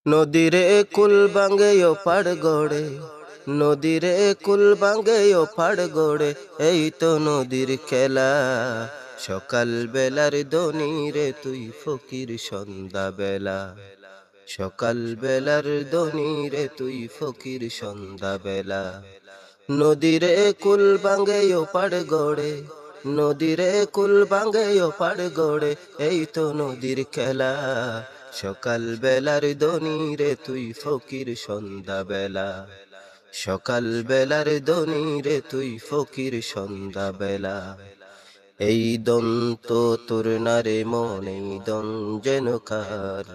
নদীরে কুল বাঙ্গে ও পাড় গড়ে, নদীরে কুল বাঙ্গে ও পাড় গড়ে, এই তো নদীর খেলা। সকাল বেলার দনি রে তুই ফকির সন্ধ্যা বেলা, সকাল বেলার দনি রে তুই ফকির সন্ধ্যা বেলা। নদীরে কুল বাঙ্গে ও পাড় গড়ে, নদীরে কুল বাঙ্গে ও পাড় গড়ে, এই তো নদীর খেলা। সকাল বেলার দনি রে তুই ফকির সন্ধ্যা বেলা, সকাল বেলার দনি রে তুই ফকির সন্ধ্যা বেলা। এই দন্ত তোর নারে মন, এই দন যেন কার,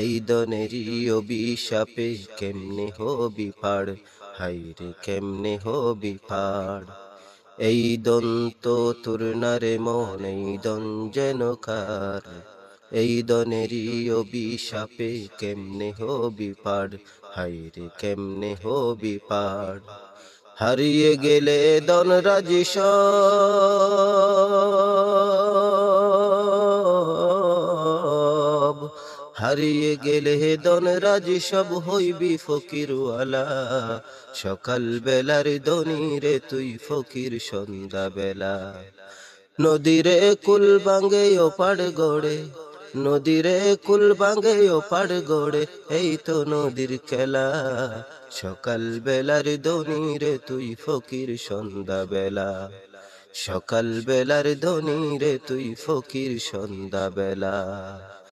এই দনেরই অভিশাপে কেমনে হবি পাড়, হাইরে কেমনে হবি পাড়। এই দন্ত তোর নারে মন, এই দন যেন কার, এই দনেরই অভিশাপে কেমনে হবি পাড়, হাইরে কেমনে হবি পাড়। হারিয়ে গেলে দন রাজি সব, হারিয়ে গেলে দন রাজি সব, হইবি ফকিরওয়ালা। সকাল বেলার দনি রে তুই ফকির সন্ধ্যা বেলা। নদীরে কুল বাঙ্গে ও পাড় গড়ে, নদীরে কুল বাঙ্গে ও পাড় গড়ে, এই তো নদীর খেলা। সকাল বেলার দনি রে তুই ফকির সন্ধ্যা বেলা, সকাল বেলার দনি রে তুই ফকির সন্ধ্যা বেলা।